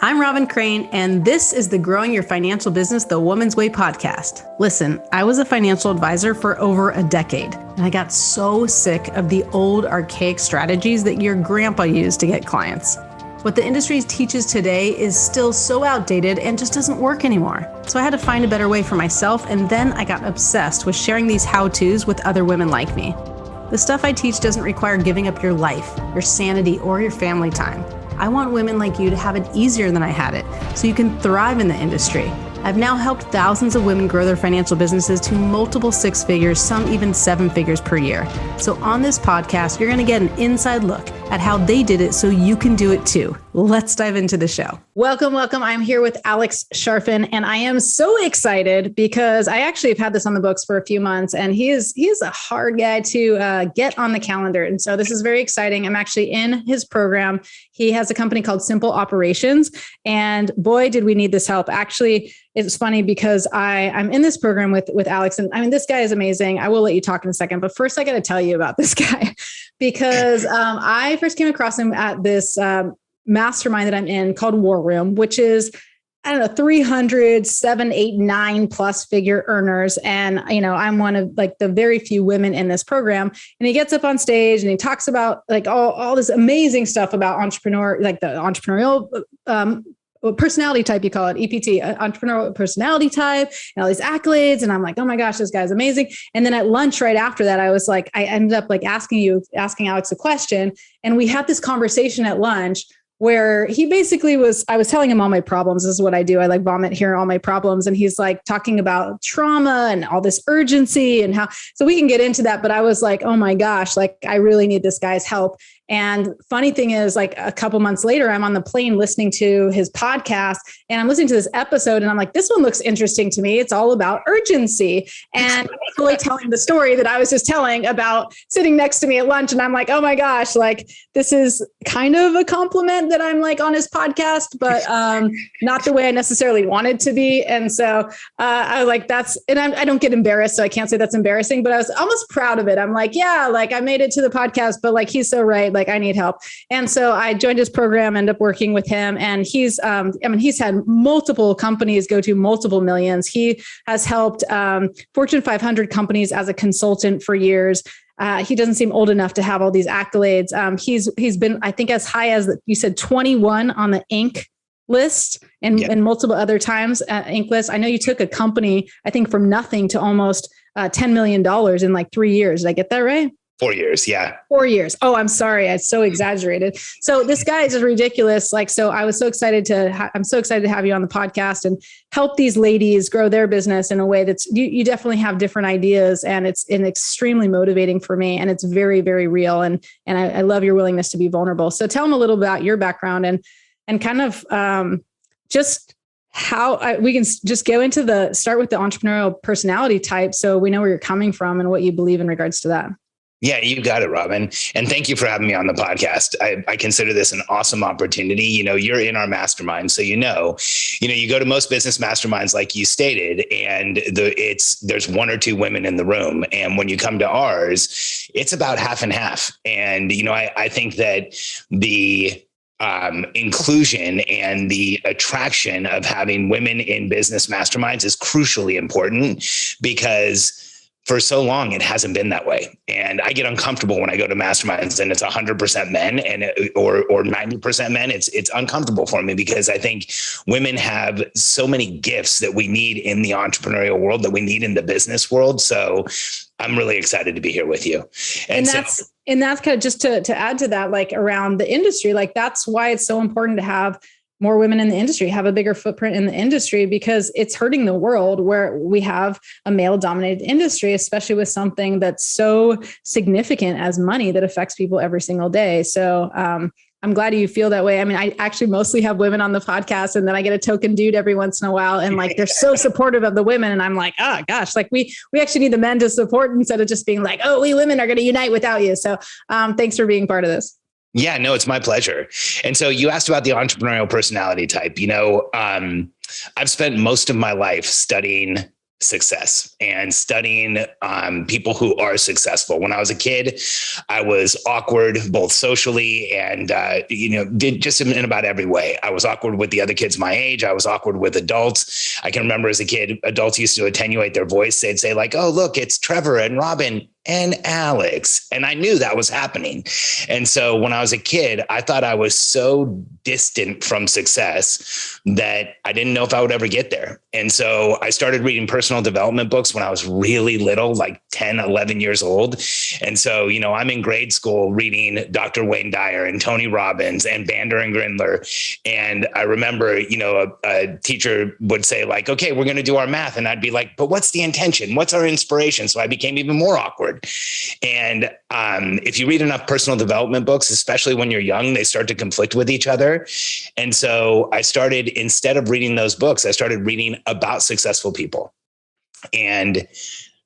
I'm Robin Crane, and this is the Growing Your Financial Business the Woman's Way podcast. Listen, I was a financial advisor for over a decade, and I got so sick of the old archaic strategies that your grandpa used to get clients. What the industry teaches today is still so outdated and just doesn't work anymore. So I had to find a better way for myself, and then I got obsessed with sharing these how-tos with other women like me. The stuff I teach doesn't require giving up your life, your sanity, or your family time. I want women like you to have it easier than I had it, so you can thrive in the industry. I've now helped thousands of women grow their financial businesses to multiple six figures, some even seven figures per year. So on this podcast, you're going to get an inside look at how they did it so you can do it too. Let's dive into the show. Welcome. I'm here with Alex Charfen, and I am so excited because I actually have had this on the books for a few months, and he is a hard guy to get on the calendar. And so this is very exciting. I'm actually in his program. He has a company called Simple Operations, and boy, did we need this help. Actually, it's funny because I'm in this program with Alex, and I mean, this guy is amazing. I will let you talk in a second, but first I got to tell you about this guy because I first came across him at this mastermind that I'm in called War Room, which is, I don't know, 300, 7, 8, 9 plus figure earners. And, you know, I'm one of like the very few women in this program. And he gets up on stage and he talks about like all this amazing stuff about like the entrepreneurial personality type, you call it EPT, Entrepreneurial Personality Type, and all these accolades. And I'm like, oh my gosh, this guy's amazing. And then at lunch right after that, I was like, I ended up like asking Alex a question. And we had this conversation at lunch where he basically I was telling him all my problems. This is what I do. I like vomit here, all my problems. And he's like talking about trauma and all this urgency and so we can get into that. But I was like, oh my gosh, like I really need this guy's help. And funny thing is, like a couple months later, I'm on the plane listening to his podcast and I'm listening to this episode and I'm like, this one looks interesting to me. It's all about urgency. And I'm totally telling the story that I was just telling about sitting next to me at lunch. And I'm like, oh my gosh, like this is kind of a compliment that I'm like on his podcast, but not the way I necessarily wanted to be. And so I was like, I don't get embarrassed. So I can't say that's embarrassing, but I was almost proud of it. I'm like, yeah, like I made it to the podcast, but like, he's so right. Like I need help. And so I joined his program, ended up working with him. And he's had multiple companies go to multiple millions. He has helped Fortune 500 companies as a consultant for years. He doesn't seem old enough to have all these accolades. He's been, I think, as high as you said, 21 on the Inc. list and multiple other times at Inc. list. I know you took a company, I think, from nothing to almost $10 million in like 3 years. Did I get that right? 4 years. Yeah. 4 years. Oh, I'm sorry. I so exaggerated. So this guy is just ridiculous. Like, so I was so excited I'm so excited to have you on the podcast and help these ladies grow their business in a way that's, you definitely have different ideas and it's extremely motivating for me. And it's very, very real. And I love your willingness to be vulnerable. So tell them a little about your background and kind of just how we can just go into start with the entrepreneurial personality type. So we know where you're coming from and what you believe in regards to that. Yeah, you got it, Robin. And thank you for having me on the podcast. I consider this an awesome opportunity. You know, you're in our mastermind. So, you go to most business masterminds, like you stated, and there's one or two women in the room. And when you come to ours, it's about half and half. And, I think that the inclusion and the attraction of having women in business masterminds is crucially important because for so long, it hasn't been that way. And I get uncomfortable when I go to masterminds and it's 100% men or 90% men. It's uncomfortable for me because I think women have so many gifts that we need in the entrepreneurial world, that we need in the business world. So I'm really excited to be here with you. And that's kind of just to add to that, like around the industry, like that's why it's so important to have more women in the industry, have a bigger footprint in the industry, because it's hurting the world where we have a male dominated industry, especially with something that's so significant as money that affects people every single day. So I'm glad you feel that way. I mean, I actually mostly have women on the podcast, and then I get a token dude every once in a while. And like, they're so supportive of the women. And I'm like, oh gosh, like we actually need the men to support instead of just being like, oh, we women are going to unite without you. So thanks for being part of this. Yeah, no, it's my pleasure. And so you asked about the entrepreneurial personality type. I've spent most of my life studying success and studying people who are successful. When I was a kid, I was awkward both socially and, did just in about every way. I was awkward with the other kids my age. I was awkward with adults. I can remember as a kid, adults used to attenuate their voice. They'd say like, oh, look, it's Trevor and Robin and Alex. And I knew that was happening. And so when I was a kid, I thought I was so distant from success that I didn't know if I would ever get there. And so I started reading personal development books when I was really little, like 10, 11 years old. And so, I'm in grade school reading Dr. Wayne Dyer and Tony Robbins and Bander and Grindler. And I remember, a teacher would say like, okay, we're going to do our math. And I'd be like, but what's the intention? What's our inspiration? So I became even more awkward. And if you read enough personal development books, especially when you're young, they start to conflict with each other. And so I started, instead of reading those books, I started reading about successful people. And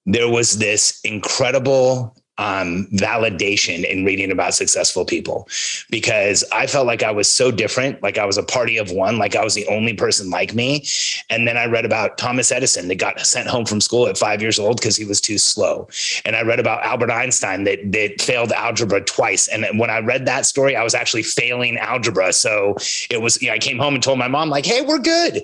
there was this incredible validation in reading about successful people, because I felt like I was so different, like I was a party of one, like I was the only person like me. And then I read about Thomas Edison that got sent home from school at 5 years old because he was too slow. And I read about Albert Einstein that failed algebra twice. And when I read that story, I was actually failing algebra. So it was, I came home and told my mom like, hey, we're good,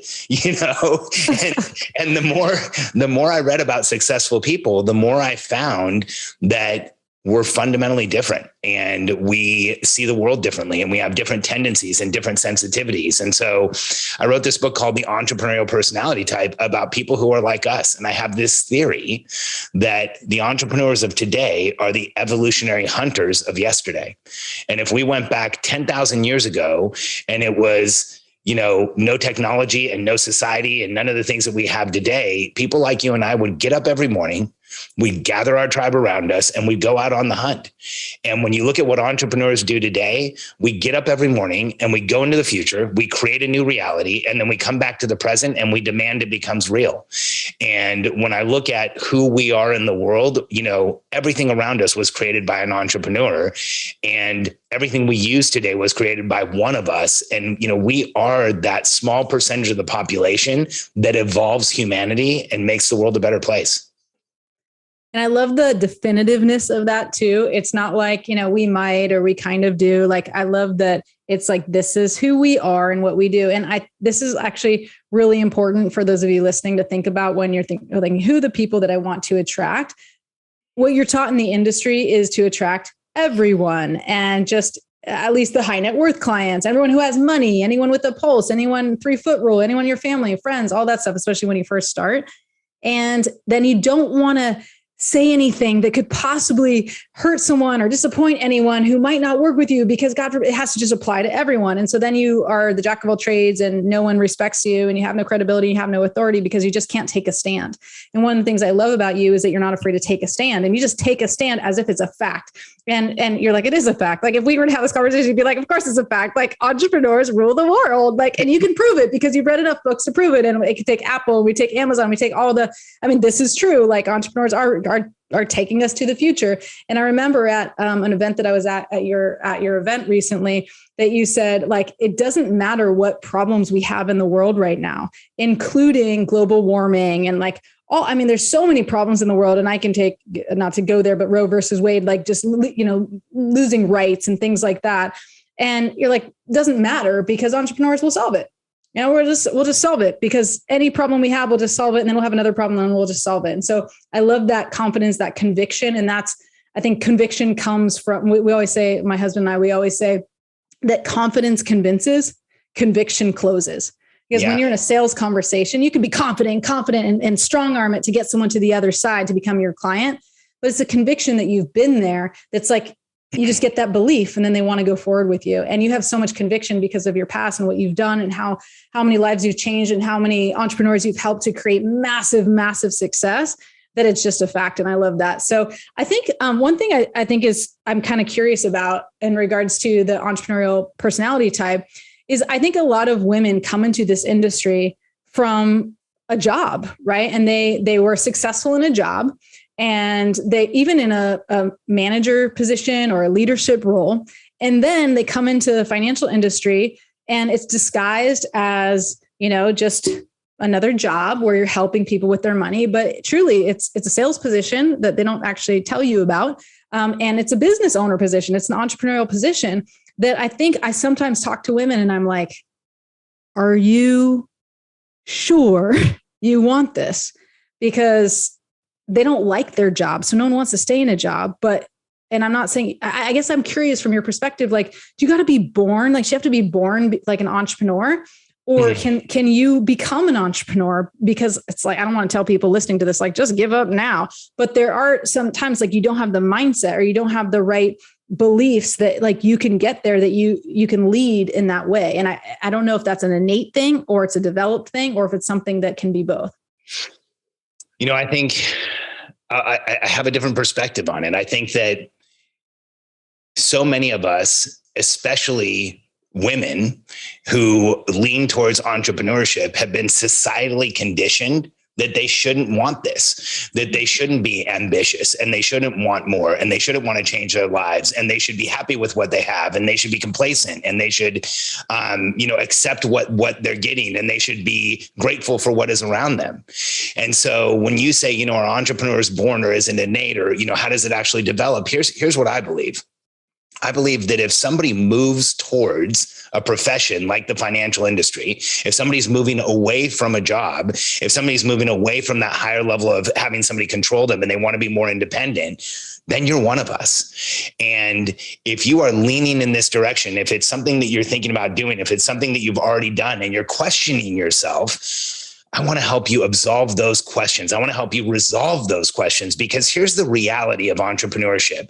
and the more I read about successful people, the more I found that we're fundamentally different and we see the world differently and we have different tendencies and different sensitivities. And so I wrote this book called The Entrepreneurial Personality Type about people who are like us. And I have this theory that the entrepreneurs of today are the evolutionary hunters of yesterday. And if we went back 10,000 years ago and it was, no technology and no society and none of the things that we have today, people like you and I would get up every morning, we'd gather our tribe around us and we'd go out on the hunt. And when you look at what entrepreneurs do today, we get up every morning and we go into the future, we create a new reality, and then we come back to the present and we demand it becomes real. And when I look at who we are in the world, everything around us was created by an entrepreneur, and everything we use today was created by one of us. And, we are that small percentage of the population that evolves humanity and makes the world a better place. And I love the definitiveness of that too. It's not like, we might, or we kind of do. Like, I love that it's like, this is who we are and what we do. And this is actually really important for those of you listening to think about when you're thinking who the people that I want to attract. What you're taught in the industry is to attract everyone, and just at least the high net worth clients, everyone who has money, anyone with a pulse, anyone 3-foot rule, anyone in your family, friends, all that stuff, especially when you first start. And then you don't want to say anything that could possibly hurt someone or disappoint anyone who might not work with you, because God forbid, it has to just apply to everyone. And so then you are the jack of all trades and no one respects you and you have no credibility, you have no authority because you just can't take a stand. And one of the things I love about you is that you're not afraid to take a stand, and you just take a stand as if it's a fact. And you're like, it is a fact. Like, if we were to have this conversation, you'd be like, of course it's a fact. Like, entrepreneurs rule the world. Like, and you can prove it because you've read enough books to prove it. And it could take Apple, we take Amazon, we take this is true. Like, entrepreneurs are taking us to the future. And I remember at an event that I was at your event recently, that you said, like, it doesn't matter what problems we have in the world right now, including global warming and there's so many problems in the world, and I can take, not to go there, but Roe versus Wade, like just, losing rights and things like that. And you're like, doesn't matter because entrepreneurs will solve it. We'll just solve it, because any problem we have, we'll just solve it. And then we'll have another problem and we'll just solve it. And so I love that confidence, that conviction. And I think conviction comes from, we always say, my husband and I, we always say that confidence convinces, conviction closes. Because when you're in a sales conversation, you can be confident and strong arm it to get someone to the other side to become your client. But it's a conviction that you've been there. That's like, you just get that belief and then they want to go forward with you. And you have so much conviction because of your past and what you've done and how many lives you've changed and how many entrepreneurs you've helped to create massive, massive success, that it's just a fact. And I love that. So I think one thing I think is I'm kind of curious about in regards to the entrepreneurial personality type is I think a lot of women come into this industry from a job, right? And they were successful in a job, and they even in a manager position or a leadership role. And then they come into the financial industry and it's disguised as, just another job where you're helping people with their money, but truly it's a sales position that they don't actually tell you about. And it's a business owner position. It's an entrepreneurial position that I think I sometimes talk to women and I'm like, are you sure you want this? Because they don't like their job. So no one wants to stay in a job, and I'm not saying, I guess I'm curious from your perspective, like, do you got to be born? Like, do you have to be born like an entrepreneur? Or can you become an entrepreneur? Because it's like, I don't want to tell people listening to this, like, just give up now. But there are sometimes like you don't have the mindset or you don't have the right beliefs that like you can get there, that you can lead in that way. And I don't know if that's an innate thing or it's a developed thing, or if it's something that can be both. I think I have a different perspective on it. I think that so many of us, especially women who lean towards entrepreneurship, have been societally conditioned that they shouldn't want this, that they shouldn't be ambitious, and they shouldn't want more, and they shouldn't want to change their lives, and they should be happy with what they have, and they should be complacent, and they should, accept what they're getting, and they should be grateful for what is around them. And so when you say, are entrepreneurs born, or is it innate, or, how does it actually develop? Here's what I believe. I believe that if somebody moves towards a profession like the financial industry, if somebody's moving away from a job, if somebody's moving away from that higher level of having somebody control them and they want to be more independent, then you're one of us. And if you are leaning in this direction, if it's something that you're thinking about doing, if it's something that you've already done and you're questioning yourself, I want to help you absolve those questions. I want to help you resolve those questions, because here's the reality of entrepreneurship.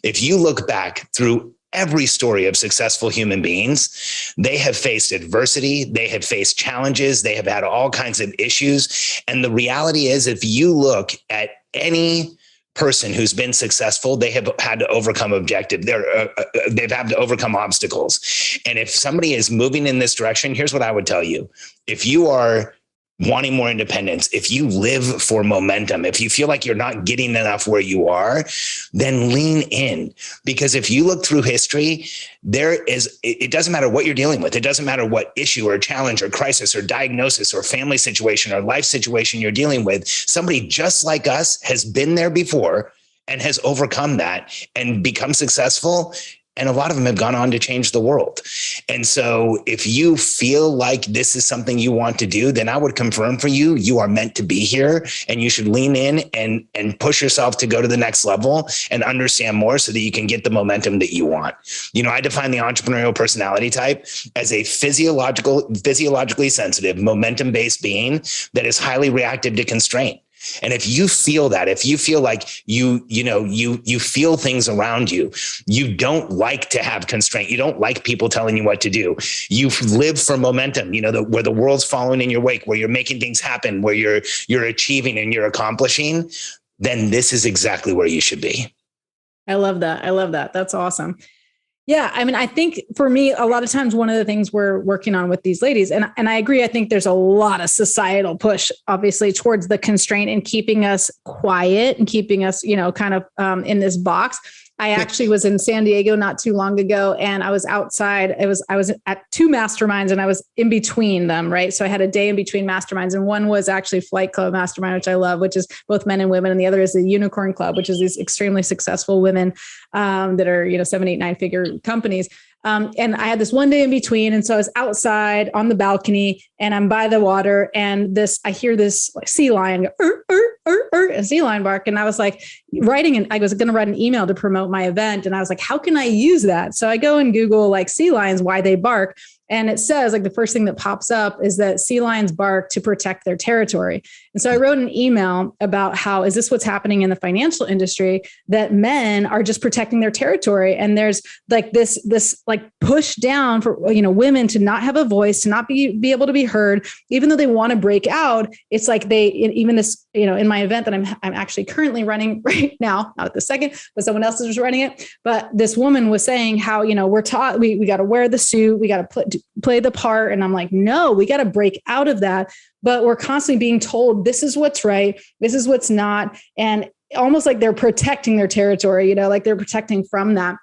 If you look back through every story of successful human beings, they have faced adversity, they have faced challenges, they have had all kinds of issues. And the reality is, if you look at any person who's been successful, they have had to overcome they've had to overcome obstacles. And if somebody is moving in this direction, here's what I would tell you. If you are wanting more independence, if you live for momentum, if you feel like you're not getting enough where you are, then lean in. Because if you look through history, it doesn't matter what you're dealing with. It doesn't matter what issue or challenge or crisis or diagnosis or family situation or life situation you're dealing with. Somebody just like us has been there before and has overcome that and become successful. And a lot of them have gone on to change the world. And so if you feel like this is something you want to do, then I would confirm for you, you are meant to be here, and you should lean in and push yourself to go to the next level and understand more so that you can get the momentum that you want. I define the entrepreneurial personality type as a physiologically sensitive, momentum-based being that is highly reactive to constraint. And if you feel that, if you feel like you feel things around you, you don't like to have constraint. You don't like people telling you what to do. You live for momentum, where the world's following in your wake, where you're making things happen, where you're achieving and you're accomplishing, then this is exactly where you should be. I love that. That's awesome. Yeah. I mean, I think for me, a lot of times, one of the things we're working on with these ladies, and I agree, I think there's a lot of societal push, obviously, towards the constraint and keeping us quiet and keeping us, kind of in this box. I actually was in San Diego not too long ago, and I was outside. I was at two masterminds, and I was in between them, right? So I had a day in between masterminds, and one was actually Flight Club Mastermind, which I love, which is both men and women, and the other is the Unicorn Club, which is these extremely successful women that are 7, 8, 9 figure companies. And I had this one day in between. And so I was outside on the balcony and I'm by the water, and I hear this sea lion go, a sea lion bark. And I was like I was going to write an email to promote my event. And I was like, how can I use that? So I go and Google like sea lions, why they bark. And it says, like, the first thing that pops up is that sea lions bark to protect their territory. And so I wrote an email about how, is this what's happening in the financial industry, that men are just protecting their territory? And there's like this like push down for, women to not have a voice, to not be able to be heard, even though they want to break out. It's like even this, in my event that I'm actually currently running right now, not at the second, but someone else is running it. But this woman was saying how, we're taught, we got to wear the suit, we got to play the part. And I'm like, no, we got to break out of that. But we're constantly being told this is what's right, this is what's not. And almost like they're protecting their territory, like they're protecting from that.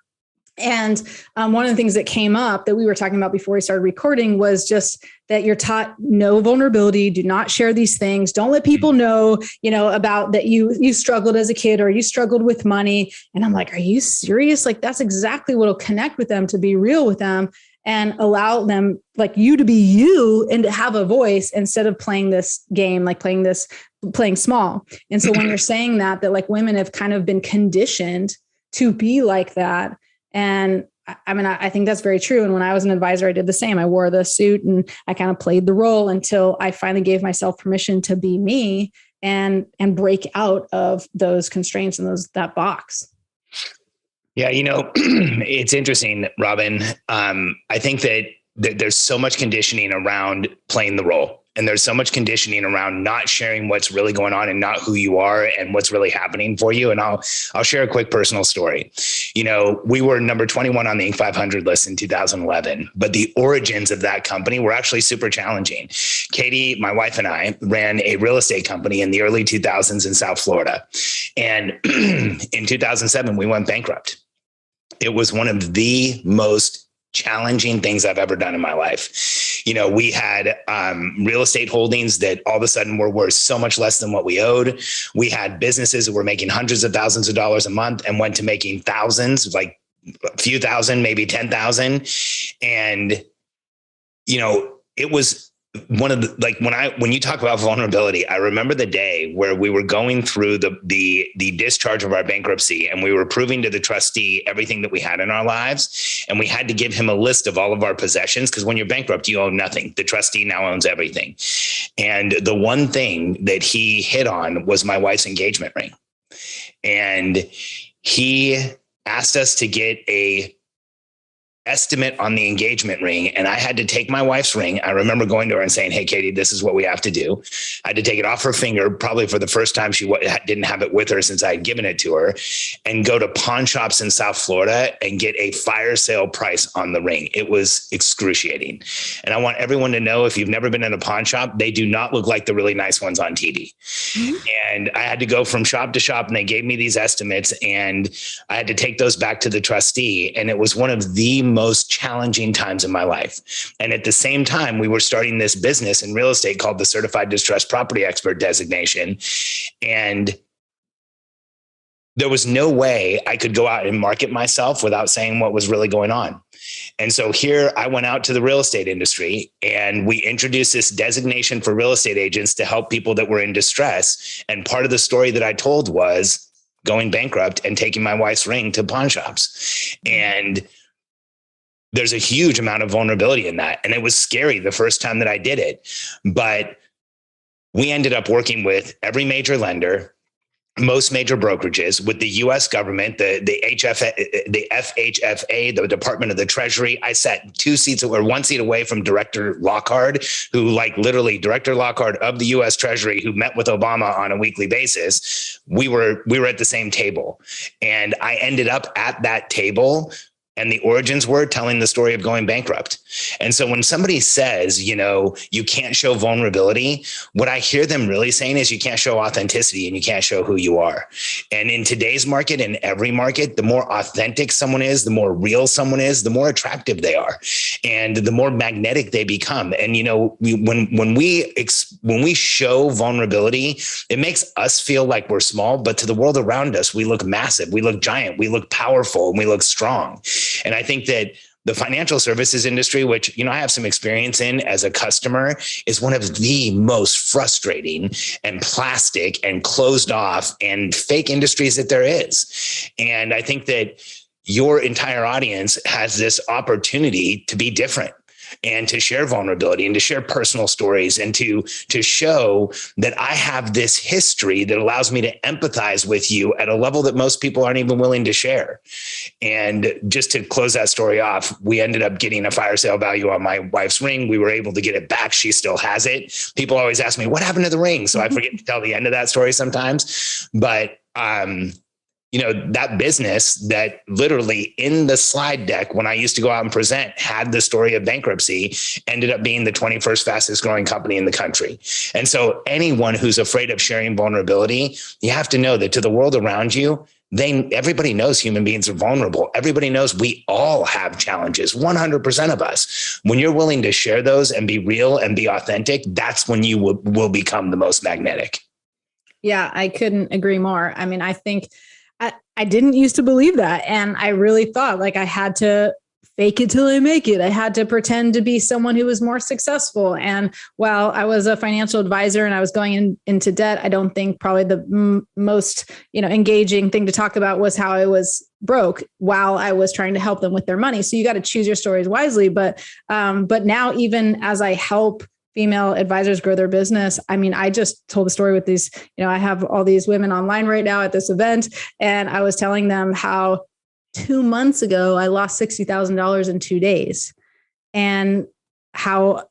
And one of the things that came up that we were talking about before we started recording was just that you're taught no vulnerability, do not share these things. Don't let people know, about that you struggled as a kid or you struggled with money. And I'm like, are you serious? Like, that's exactly what will connect with them, to be real with them and allow them, like, you to be you and to have a voice instead of playing this game, like playing small. And so when you're saying that like women have kind of been conditioned to be like that. And I mean, I think that's very true. And when I was an advisor, I did the same. I wore the suit and I kind of played the role until I finally gave myself permission to be me and break out of those constraints and that box. Yeah. It's interesting, Robin. I think that there's so much conditioning around playing the role. And there's so much conditioning around not sharing what's really going on and not who you are and what's really happening for you. And I'll share a quick personal story. We were number 21 on the Inc. 500 list in 2011, but the origins of that company were actually super challenging. Katie, my wife, and I ran a real estate company in the early 2000s in South Florida. And in 2007, we went bankrupt. It was one of the most challenging things I've ever done in my life. We had real estate holdings that all of a sudden were worth so much less than what we owed. We had businesses that were making hundreds of thousands of dollars a month and went to making thousands, like a few thousand, maybe 10,000. And, it was one of the, when you talk about vulnerability, I remember the day where we were going through the discharge of our bankruptcy and we were proving to the trustee everything that we had in our lives. And we had to give him a list of all of our possessions, because when you're bankrupt, you own nothing. The trustee now owns everything. And the one thing that he hit on was my wife's engagement ring. And he asked us to get a estimate on the engagement ring. And I had to take my wife's ring. I remember going to her and saying, "Hey, Katie, this is what we have to do." I had to take it off her finger, probably for the first time. She didn't have it with her since I had given it to her, and go to pawn shops in South Florida and get a fire sale price on the ring. It was excruciating. And I want everyone to know, if you've never been in a pawn shop, they do not look like the really nice ones on TV. Mm-hmm. And I had to go from shop to shop, and they gave me these estimates, and I had to take those back to the trustee. And it was one of the most challenging times in my life. And at the same time, we were starting this business in real estate called the Certified Distressed Property Expert designation. And there was no way I could go out and market myself without saying what was really going on. And so here I went out to the real estate industry, and we introduced this designation for real estate agents to help people that were in distress. And part of the story that I told was going bankrupt and taking my wife's ring to pawn shops. And there's a huge amount of vulnerability in that. And it was scary the first time that I did it. But we ended up working with every major lender, most major brokerages, with the U.S. government, the FHFA, the Department of the Treasury. I sat one seat away from Director Lockhart, who, like, literally Director Lockhart of the U.S. Treasury, who met with Obama on a weekly basis. We were at the same table, and I ended up at that table. And the origins were telling the story of going bankrupt. And so when somebody says, you can't show vulnerability, what I hear them really saying is you can't show authenticity and you can't show who you are. And in today's market, in every market, the more authentic someone is, the more real someone is, the more attractive they are, and the more magnetic they become. And, when we show vulnerability, it makes us feel like we're small, but to the world around us, we look massive, we look giant, we look powerful, and we look strong. And I think that the financial services industry, which, I have some experience in as a customer, is one of the most frustrating and plastic and closed off and fake industries that there is. And I think that your entire audience has this opportunity to be different, and to share vulnerability, and to share personal stories, and to show that I have this history that allows me to empathize with you at a level that most people aren't even willing to share. And just to close that story off, we ended up getting a fire sale value on my wife's ring. We were able to get it back. She still has it. People always ask me, what happened to the ring? So I forget to tell the end of that story sometimes. But, that business that literally in the slide deck, when I used to go out and present, had the story of bankruptcy, ended up being the 21st fastest growing company in the country. And so anyone who's afraid of sharing vulnerability, you have to know that to the world around you, everybody knows human beings are vulnerable. Everybody knows we all have challenges, 100% of us. When you're willing to share those and be real and be authentic, that's when you will become the most magnetic. Yeah, I couldn't agree more. I mean, I think I didn't used to believe that. And I really thought like I had to fake it till I make it. I had to pretend to be someone who was more successful. And while I was a financial advisor and I was going into debt, I don't think probably the most, engaging thing to talk about was how I was broke while I was trying to help them with their money. So you got to choose your stories wisely. But now even as I help female advisors grow their business, I mean, I just told the story with these, I have all these women online right now at this event, and I was telling them how 2 months ago, I lost $60,000 in 2 days, and how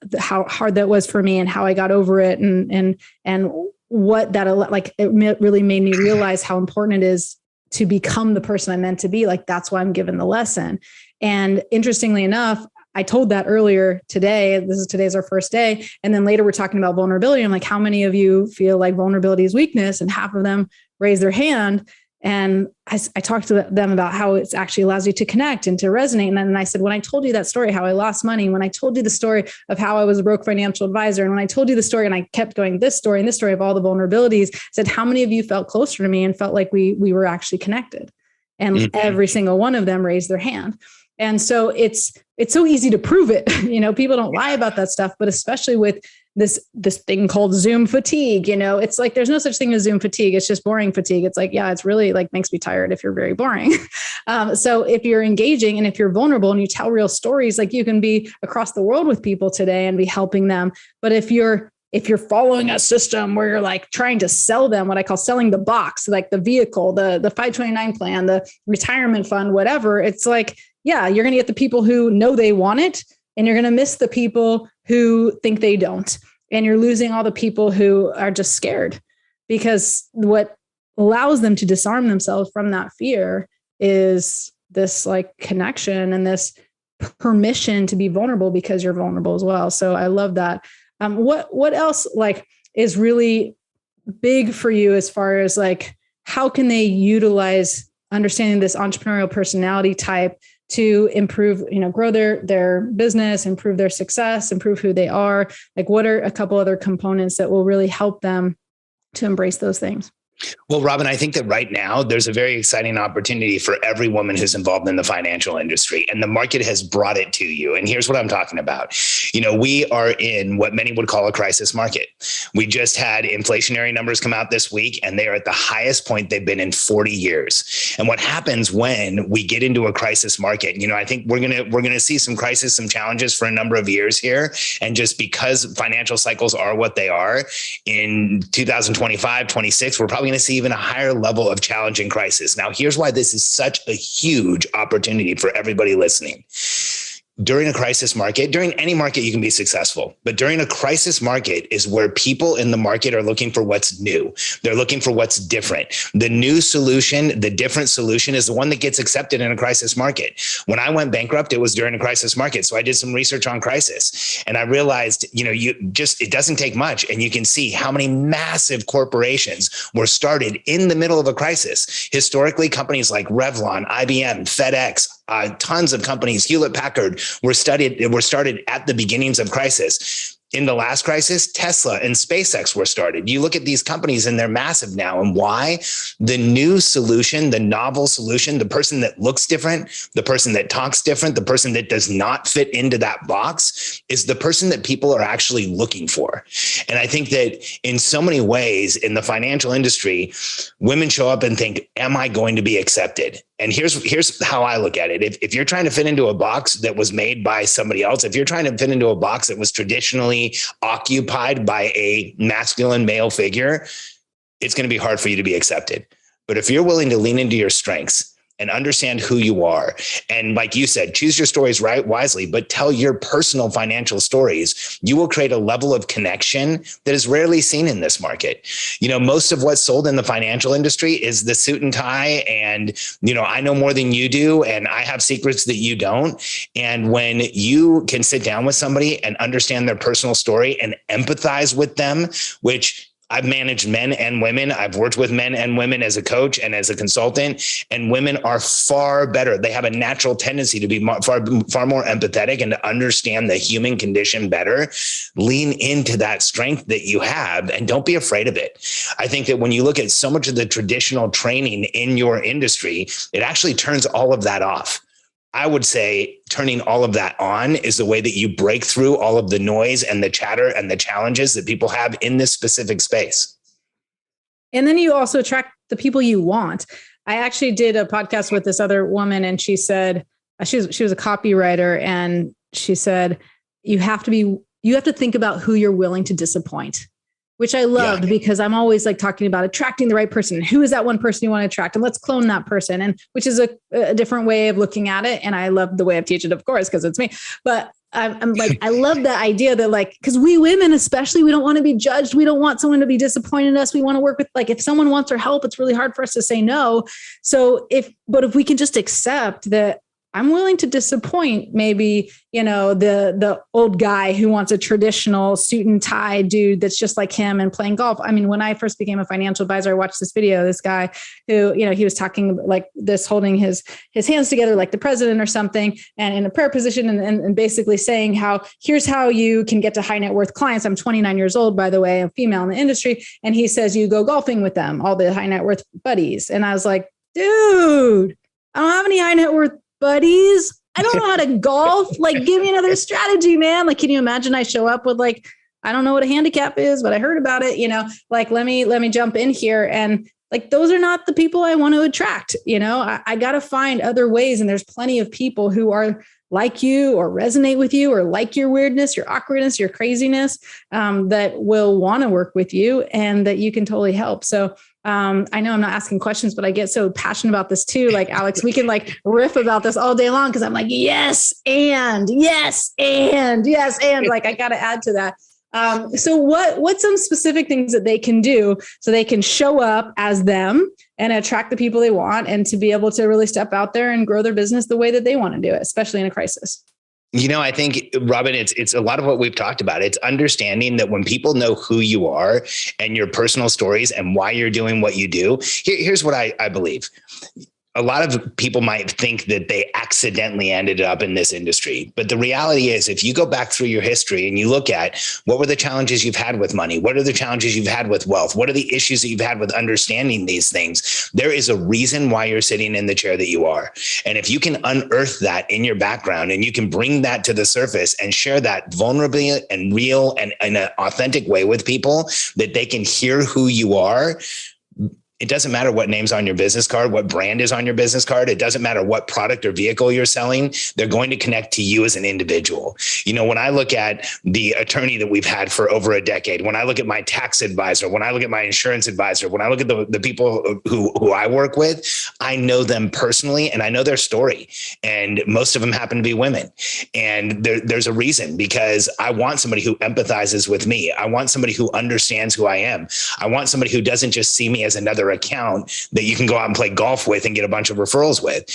hard that was for me and how I got over it. And what that, like, it really made me realize how important it is to become the person I'm meant to be. Like, that's why I'm given the lesson. And interestingly enough, I told that earlier today. Today's our first day. And then later we're talking about vulnerability. I'm like, how many of you feel like vulnerability is weakness? And half of them raise their hand. And I talked to them about how it actually allows you to connect and to resonate. And then I said, when I told you that story, how I lost money, when I told you the story of how I was a broke financial advisor, and when I told you the story and I kept going this story and this story of all the vulnerabilities, I said, how many of you felt closer to me and felt like we were actually connected? And every single one of them raised their hand. And so it's so easy to prove it. People don't lie about that stuff, but especially with this thing called Zoom fatigue, it's like, there's no such thing as Zoom fatigue. It's just boring fatigue. It's like, yeah, it's really like makes me tired if you're very boring. So if you're engaging and if you're vulnerable and you tell real stories, like you can be across the world with people today and be helping them. But if you're following a system where you're like trying to sell them, what I call selling the box, like the vehicle, the 529 plan, the retirement fund, whatever, it's like, yeah, you're going to get the people who know they want it, and you're going to miss the people who think they don't. And you're losing all the people who are just scared, because what allows them to disarm themselves from that fear is this like connection and this permission to be vulnerable, because you're vulnerable as well. So I love that. What else like is really big for you as far as like, how can they utilize understanding this entrepreneurial personality type to improve, grow their business, improve their success, improve who they are? Like, what are a couple other components that will really help them to embrace those things? Well, Robin, I think that right now there's a very exciting opportunity for every woman who's involved in the financial industry, and the market has brought it to you. And here's what I'm talking about. We are in what many would call a crisis market. We just had inflationary numbers come out this week, and they are at the highest point they've been in 40 years. And what happens when we get into a crisis market, I think we're going to see some crisis, some challenges for a number of years here. And just because financial cycles are what they are, in 2025, 26, we're probably going to see even a higher level of challenge and crisis. Now, here's why this is such a huge opportunity for everybody listening. During a crisis market, during any market, you can be successful. But during a crisis market is where people in the market are looking for what's new. They're looking for what's different. The new solution, the different solution is the one that gets accepted in a crisis market. When I went bankrupt, it was during a crisis market. So I did some research on crisis, and I realized, it doesn't take much. And you can see how many massive corporations were started in the middle of a crisis. Historically, companies like Revlon, IBM, FedEx, tons of companies, Hewlett Packard, were started at the beginnings of crisis. In the last crisis, Tesla and SpaceX were started. You look at these companies and they're massive now. And why? The new solution, the novel solution, the person that looks different, the person that talks different, the person that does not fit into that box is the person that people are actually looking for. And I think that in so many ways in the financial industry, women show up and think, am I going to be accepted? And here's how I look at it. If you're trying to fit into a box that was made by somebody else, if you're trying to fit into a box that was traditionally occupied by a masculine male figure, it's going to be hard for you to be accepted. But if you're willing to lean into your strengths and understand who you are, and like you said, choose your stories right wisely, but tell your personal financial stories, you will create a level of connection that is rarely seen in this market. Most of what's sold in the financial industry is the suit and tie, and I know more than you do, and I have secrets that you don't. And when you can sit down with somebody and understand their personal story and empathize with them, which I've managed men and women. I've worked with men and women as a coach and as a consultant, and women are far better. They have a natural tendency to be far more empathetic and to understand the human condition better. Lean into that strength that you have and don't be afraid of it. I think that when you look at so much of the traditional training in your industry, it actually turns all of that off. I would say turning all of that on is the way that you break through all of the noise and the chatter and the challenges that people have in this specific space. And then you also attract the people you want. I actually did a podcast with this other woman, and she said, she was a copywriter, and she said, you have to think about who you're willing to disappoint, which I loved because I'm always like talking about attracting the right person. Who is that one person you want to attract? And let's clone that person. And which is a different way of looking at it. And I love the way I teach it, of course, because it's me. But I'm like, I love that idea that like, because we women, especially, we don't want to be judged. We don't want someone to be disappointed in us. We want to work with, like, if someone wants our help, it's really hard for us to say no. So if we can just accept that I'm willing to disappoint maybe, the old guy who wants a traditional suit and tie dude that's just like him and playing golf. I mean, when I first became a financial advisor, I watched this video, this guy who, he was talking like this, holding his hands together like the president or something, and in a prayer position, and basically saying here's how you can get to high net worth clients. I'm 29 years old, by the way, a female in the industry. And he says, you go golfing with them, all the high net worth buddies. And I was like, dude, I don't have any high net worth buddies. I don't know how to golf. Like, give me another strategy, man. Like, can you imagine I show up with like, I don't know what a handicap is, but I heard about it, like, let me jump in here. And like, those are not the people I want to attract. I got to find other ways. And there's plenty of people who are like you or resonate with you or like your weirdness, your awkwardness, your craziness, that will want to work with you and that you can totally help. So I know I'm not asking questions, but I get so passionate about this too. Like, Alex, we can like riff about this all day long because I'm like, yes, and like, I got to add to that. So what's some specific things that they can do so they can show up as them and attract the people they want, and to be able to really step out there and grow their business the way that they want to do it, especially in a crisis? I think, Robin, it's a lot of what we've talked about. It's understanding that when people know who you are and your personal stories and why you're doing what you do, here's what I believe. A lot of people might think that they accidentally ended up in this industry. But the reality is, if you go back through your history and you look at what were the challenges you've had with money, what are the challenges you've had with wealth, what are the issues that you've had with understanding these things, there is a reason why you're sitting in the chair that you are. And if you can unearth that in your background and you can bring that to the surface and share that vulnerably and real and in an authentic way with people, that they can hear who you are. It doesn't matter what name's on your business card, what brand is on your business card. It doesn't matter what product or vehicle you're selling. They're going to connect to you as an individual. When I look at the attorney that we've had for over a decade, when I look at my tax advisor, when I look at my insurance advisor, when I look at the people who I work with, I know them personally and I know their story. And most of them happen to be women. And there's a reason, because I want somebody who empathizes with me. I want somebody who understands who I am. I want somebody who doesn't just see me as another account that you can go out and play golf with and get a bunch of referrals with.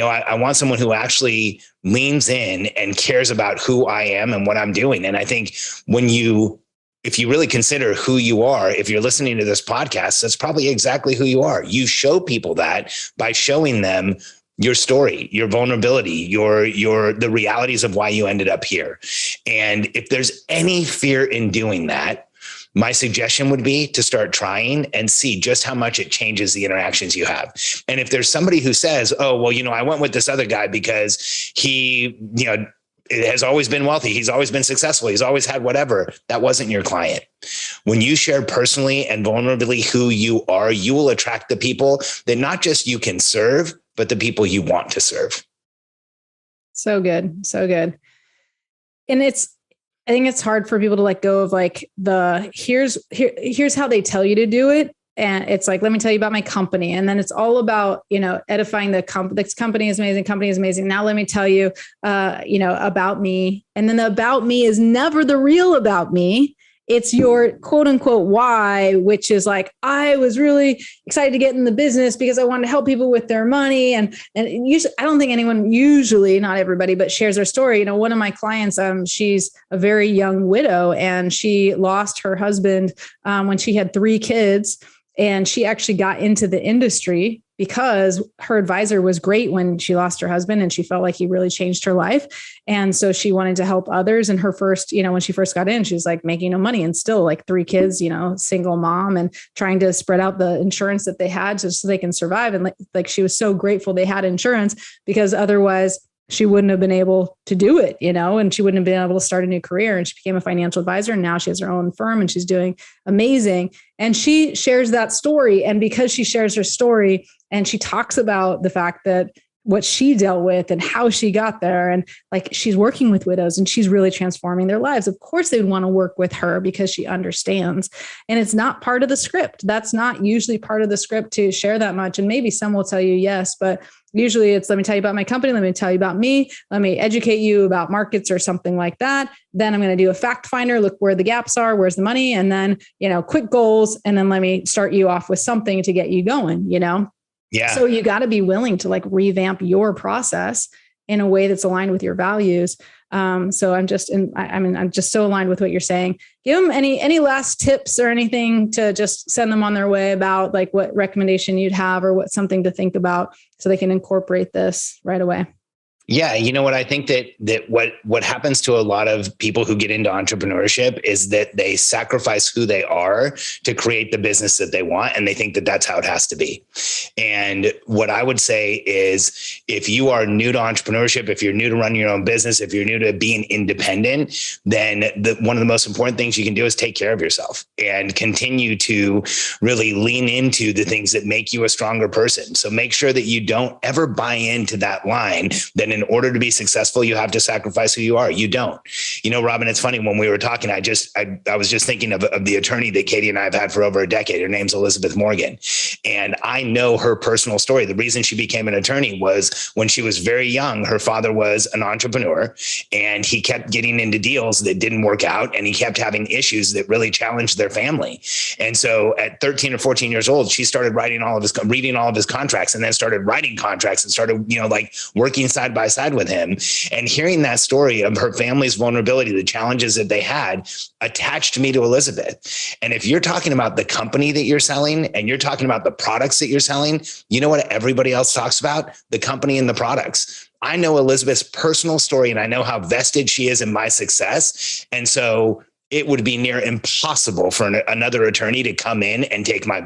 I want someone who actually leans in and cares about who I am and what I'm doing. And I think if you really consider who you are, if you're listening to this podcast, that's probably exactly who you are. You show people that by showing them your story, your vulnerability, the realities of why you ended up here. And if there's any fear in doing that, my suggestion would be to start trying and see just how much it changes the interactions you have. And if there's somebody who says, oh, well, I went with this other guy because he, has always been wealthy. He's always been successful. He's always had whatever. That wasn't your client. When you share personally and vulnerably who you are, you will attract the people that not just you can serve, but the people you want to serve. So good. So good. And I think it's hard for people to let go of like here's how they tell you to do it. And it's like, let me tell you about my company. And then it's all about, edifying this company is amazing. Now let me tell you, about me. And then the about me is never the real about me. It's your quote unquote why, which is like, I was really excited to get in the business because I wanted to help people with their money. And usually, I don't think anyone usually, not everybody, but shares their story. You know, one of my clients, she's a very young widow and she lost her husband when she had 3 kids. And she actually got into the industry because her advisor was great when she lost her husband and she felt like he really changed her life. And so she wanted to help others. And her first, when she first got in, she was like making no money and still like 3 kids, single mom and trying to spread out the insurance that they had just so they can survive. And like she was so grateful they had insurance because otherwise she wouldn't have been able to do it, and she wouldn't have been able to start a new career. And she became a financial advisor. And now she has her own firm and she's doing amazing. And she shares that story. And because she shares her story and she talks about the fact that what she dealt with and how she got there. And like, she's working with widows and she's really transforming their lives. Of course, they would want to work with her because she understands. And it's not part of the script. That's not usually part of the script to share that much. And maybe some will tell you yes, but usually it's, let me tell you about my company. Let me tell you about me. Let me educate you about markets or something like that. Then I'm going to do a fact finder, look where the gaps are, where's the money, and then, quick goals. And then let me start you off with something to get you going, Yeah. So you got to be willing to like revamp your process in a way that's aligned with your values. So I'm just so aligned with what you're saying. Give them any last tips or anything to just send them on their way about like what recommendation you'd have or what something to think about so they can incorporate this right away. Yeah. You know what? I think that what happens to a lot of people who get into entrepreneurship is that they sacrifice who they are to create the business that they want. And they think that that's how it has to be. And what I would say is if you are new to entrepreneurship, if you're new to running your own business, if you're new to being independent, then one of the most important things you can do is take care of yourself and continue to really lean into the things that make you a stronger person. So make sure that you don't ever buy into that line that in order to be successful, you have to sacrifice who you are. You don't. Robin, it's funny when we were talking, I was just thinking of the attorney that Katie and I have had for over a decade. Her name's Elizabeth Morgan. And I know her personal story. The reason she became an attorney was when she was very young, her father was an entrepreneur and he kept getting into deals that didn't work out. And he kept having issues that really challenged their family. And so at 13 or 14 years old, she started reading all of his contracts and then started writing contracts and started, working side by side with him. And hearing that story of her family's vulnerability, the challenges that they had, attached me to Elizabeth. And if you're talking about the company that you're selling and you're talking about the products that you're selling, you know what everybody else talks about? The company and the products. I know Elizabeth's personal story and I know how vested she is in my success. And so it would be near impossible for another attorney to come in and take my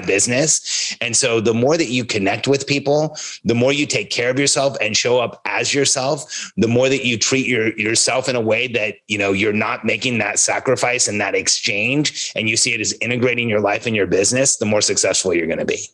business. And so the more that you connect with people, the more you take care of yourself and show up as yourself, the more that you treat yourself in a way that, you're not making that sacrifice and that exchange, and you see it as integrating your life and your business, the more successful you're going to be.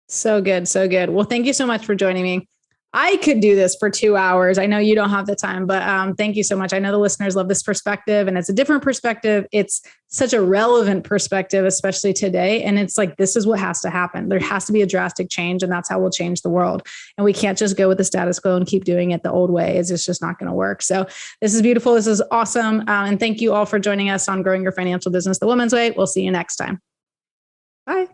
So good. So good. Well, thank you so much for joining me. I could do this for 2 hours. I know you don't have the time, but thank you so much. I know the listeners love this perspective and it's a different perspective. It's such a relevant perspective, especially today. And it's like, this is what has to happen. There has to be a drastic change and that's how we'll change the world. And we can't just go with the status quo and keep doing it the old way. It's just not going to work. So this is beautiful. This is awesome. And thank you all for joining us on Growing Your Financial Business the Woman's Way. We'll see you next time. Bye.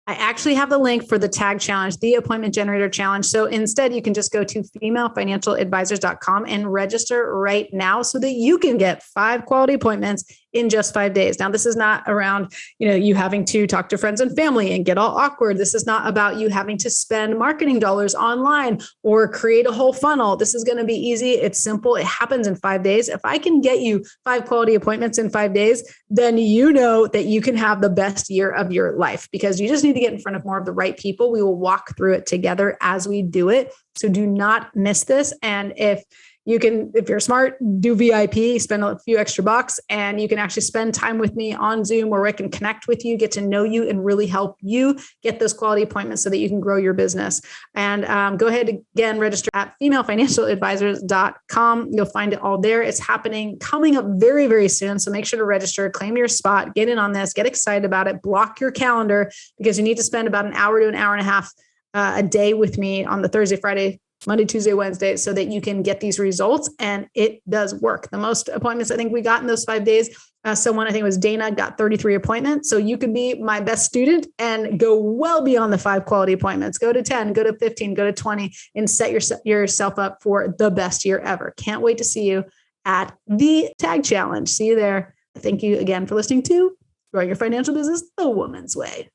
I actually have the link for the tag challenge, the appointment generator challenge. So instead, you can just go to femalefinancialadvisors.com and register right now so that you can get 5 quality appointments in just 5 days. Now, this is not around, you having to talk to friends and family and get all awkward. This is not about you having to spend marketing dollars online or create a whole funnel. This is going to be easy. It's simple. It happens in 5 days. If I can get you 5 quality appointments in 5 days, then you know that you can have the best year of your life because you just need to get in front of more of the right people. We will walk through it together as we do it. So do not miss this. And if you're smart, do VIP, spend a few extra bucks, and you can actually spend time with me on Zoom where I can connect with you, get to know you, and really help you get those quality appointments so that you can grow your business. And go ahead again, register at femalefinancialadvisors.com. You'll find it all there. It's coming up very, very soon. So make sure to register, claim your spot, get in on this, get excited about it, block your calendar because you need to spend about an hour to an hour and a half a day with me on the Thursday, Friday, Monday, Tuesday, Wednesday, so that you can get these results. And it does work. The most appointments I think we got in those 5 days, someone, I think it was Dana, got 33 appointments. So you could be my best student and go well beyond the 5 quality appointments. Go to 10, go to 15, go to 20, and set yourself up for the best year ever. Can't wait to see you at the Tag Challenge. See you there. Thank you again for listening to Growing Your Financial Business the Woman's Way.